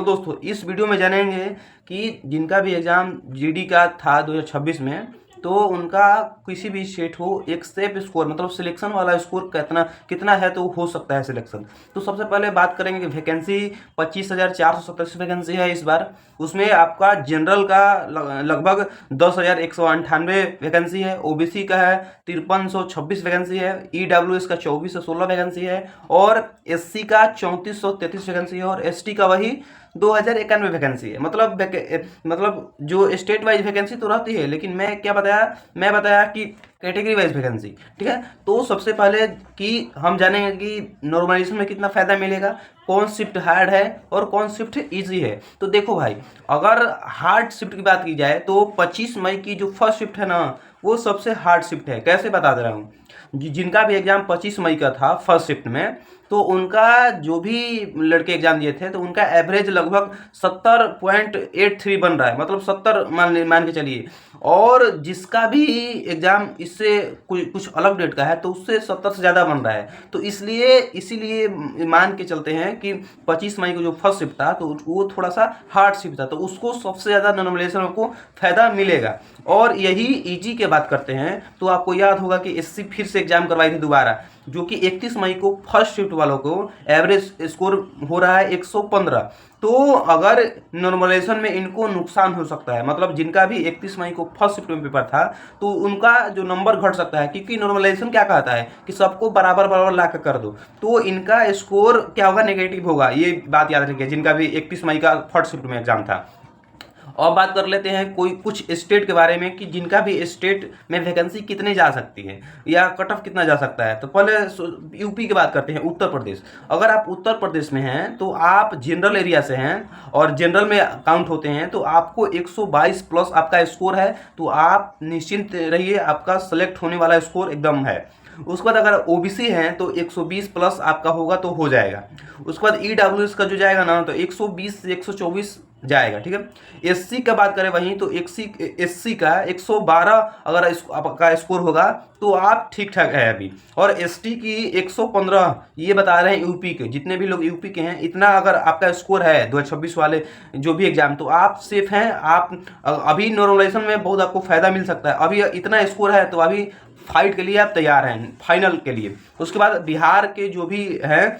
दोस्तों इस वीडियो में जानेंगे कि जिनका भी एग्ज़ाम जीडी का था 2026 में, तो उनका किसी भी स्टेट हो एक सेफ स्कोर मतलब सिलेक्शन वाला स्कोर कितना है तो हो सकता है सिलेक्शन। तो सबसे पहले बात करेंगे कि वैकेंसी 25,487 वैकेंसी है इस बार। उसमें आपका जनरल का लगभग 10,198 वैकेंसी है, ओबीसी का है 5326 वैकेंसी है, ईडब्ल्यूएस का 2416 वैकेंसी है और एससी का 3433 वैकेंसी है और एसटी का वही 2091 वैकेंसी है। मतलब जो स्टेट वाइज वैकेंसी तो रहती है, लेकिन मैं बताया कि कैटेगरी वाइज वैकेंसी, ठीक है। तो सबसे पहले कि हम जानेंगे कि नॉर्मलाइजेशन में कितना फ़ायदा मिलेगा, कौन शिफ्ट हार्ड है और कौन शिफ्ट इजी है। तो देखो भाई, अगर हार्ड शिफ्ट की बात की जाए तो 25 मई की जो फर्स्ट शिफ्ट है ना, वो सबसे हार्ड शिफ्ट है। कैसे बता दे रहा हूँ, जिनका भी एग्जाम 25 मई का था फर्स्ट शिफ्ट में, तो उनका जो भी लड़के एग्जाम दिए थे तो उनका एवरेज लगभग 70.83 बन रहा है, मतलब 70 मान के चलिए। और जिसका भी एग्जाम इससे कुछ अलग डेट का है तो उससे 70 से ज़्यादा बन रहा है। तो इसीलिए मान के चलते हैं कि 25 मई को जो फर्स्ट शिफ्ट था तो वो थोड़ा सा हार्ड शिफ्ट था, तो उसको सबसे ज़्यादा नॉर्मलाइजेशन को फायदा मिलेगा। और यही ईजी की बात करते हैं तो आपको याद होगा कि एससी फिर से एग्जाम करवाई थी दोबारा, जो कि 31 मई को फर्स्ट शिफ्ट वालों को एवरेज स्कोर हो रहा है 115। तो अगर नॉर्मलाइजेशन में इनको नुकसान हो सकता है, मतलब जिनका भी 31 मई को फर्स्ट शिफ्ट में पेपर था तो उनका जो नंबर घट सकता है, क्योंकि नॉर्मलाइजेशन क्या कहता है कि सबको बराबर बराबर ला कर दो, तो इनका स्कोर क्या होगा, नेगेटिव होगा। ये बात याद रखिए जिनका भी 31 मई का फर्स्ट शिफ्ट में एग्जाम था। और बात कर लेते हैं कुछ स्टेट के बारे में कि जिनका भी स्टेट में वैकेंसी कितने जा सकती है या कट ऑफ कितना जा सकता है। तो पहले यूपी की बात करते हैं, उत्तर प्रदेश। अगर आप उत्तर प्रदेश में हैं तो आप जनरल एरिया से हैं और जनरल में काउंट होते हैं, तो आपको 122 प्लस आपका स्कोर है, तो आप निश्चिंत रहिए, आपका सेलेक्ट होने वाला स्कोर एकदम है। उसके बाद अगर ओबीसी हैं तो 120 प्लस आपका होगा तो हो जाएगा। उसके बाद ईडब्ल्यूएस का जो जाएगा ना तो 120 से 124 जाएगा, ठीक है। एससी का बात करें वहीं तो एससी का 112 अगर आपका स्कोर होगा तो आप ठीक ठाक है अभी। और एसटी की 115 ये बता रहे हैं यूपी के, जितने भी लोग यूपी के हैं, इतना अगर आपका स्कोर है 2026 वाले जो भी एग्जाम, तो आप सेफ हैं। आप अभी नॉर्मलाइजेशन में बहुत आपको फायदा मिल सकता है, अभी इतना स्कोर है तो अभी फाइट के लिए आप तैयार हैं, फाइनल के लिए। उसके बाद बिहार के जो भी हैं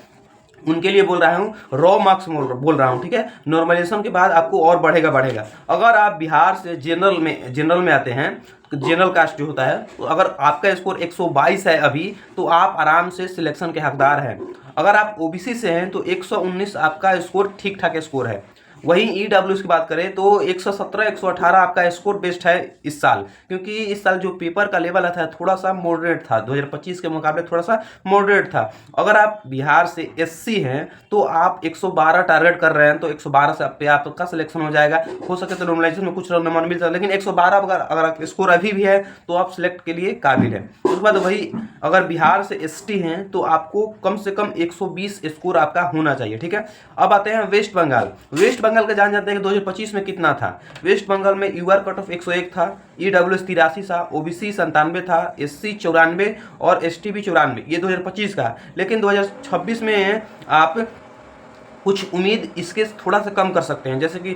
उनके लिए बोल रहा हूँ, रॉ मार्क्स बोल रहा हूँ, ठीक है। नॉर्मलाइजेशन के बाद आपको और बढ़ेगा। अगर आप बिहार से जनरल में आते हैं, जनरल कास्ट जो होता है, तो अगर आपका स्कोर 122 है अभी, तो आप आराम से सिलेक्शन के हकदार हैं। अगर आप ओबीसी से हैं तो 119 आपका स्कोर ठीक ठाक स्कोर है। वहीं ईडब्ल्यूएस की बात करें तो 117 118 आपका स्कोर बेस्ट है इस साल, क्योंकि इस साल जो पेपर का लेवल था थोड़ा सा मॉडरेट था, 2025 के मुकाबले थोड़ा सा मॉडरेट था। अगर आप बिहार से एससी हैं तो आप 112 टारगेट कर रहे हैं, तो 112 से पे आपका सिलेक्शन हो जाएगा। हो सके तो नॉर्मलाइजेशन में कुछ नंबर मिल सकता है, लेकिन 112 अगर स्कोर अभी भी है तो आप सिलेक्ट के लिए काबिल है। उसके बाद वही अगर बिहार से एसटी हैं तो आपको कम से कम 120 स्कोर आपका होना चाहिए, ठीक है। अब आते हैं वेस्ट बंगाल का जानते हैं कि 2025 में कितना था। वेस्ट बंगाल में यूआर कट ऑफ 101 था, ईडब्ल्यूएस 83 था, ओबीसी 97 था, एससी 94 और एसटी भी 94, ये 2025 का। लेकिन 2026 में आप कुछ उम्मीद इसके थोड़ा सा कम कर सकते हैं, जैसे कि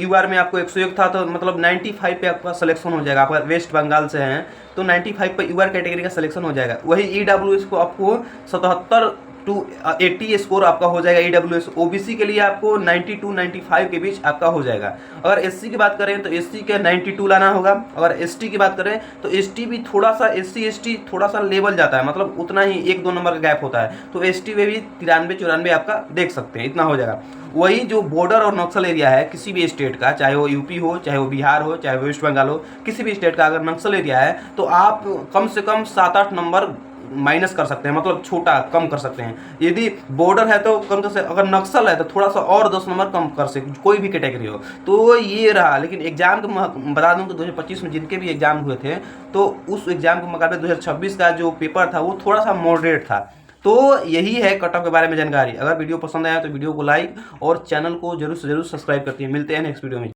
यूआर में आपको 101 था तो मतलब 95 पे आपका सिलेक्शन हो जाएगा। आप वेस्ट बंगाल से हैं तो 95 पे यूआर कैटेगरी का सिलेक्शन हो जाएगा। वही ईडब्ल्यूएस को आपको 77 टू 80 स्कोर आपका हो जाएगा ईडब्ल्यूएस। ओबीसी के लिए आपको 92 95 के बीच आपका हो जाएगा। अगर एससी की बात करें तो एससी के 92 लाना होगा। अगर एसटी की बात करें तो एसटी भी थोड़ा सा एससी एसटी थोड़ा सा लेवल जाता है, मतलब उतना ही 1-2 नंबर का गैप होता है, तो एसटी में भी 93-94 आपका देख सकते हैं, इतना हो जाएगा। वही जो बॉर्डर और नक्सल एरिया है किसी भी स्टेट का, चाहे वो यूपी हो, चाहे वो बिहार हो, चाहे वो वेस्ट बंगाल हो, किसी भी स्टेट का अगर नक्सल एरिया है तो आप कम से कम 7-8 नंबर माइनस कर सकते हैं, मतलब छोटा कम कर सकते हैं। यदि बॉर्डर है तो कम से, अगर नक्सल है तो थोड़ा सा और 10 नंबर कम कर सकते, कोई भी कैटेगरी हो। तो ये रहा। लेकिन एग्जाम को बता दूं तो 2025 में जिनके भी एग्जाम हुए थे तो उस एग्जाम के मुकाबले 2026 का जो पेपर था वो थोड़ा सा मॉडरेट था। तो यही है कट ऑफ के बारे में जानकारी। अगर वीडियो पसंद आया तो वीडियो को लाइक और चैनल को जरूर से जरूर सब्सक्राइब करती है। मिलते हैं नेक्स्ट वीडियो में।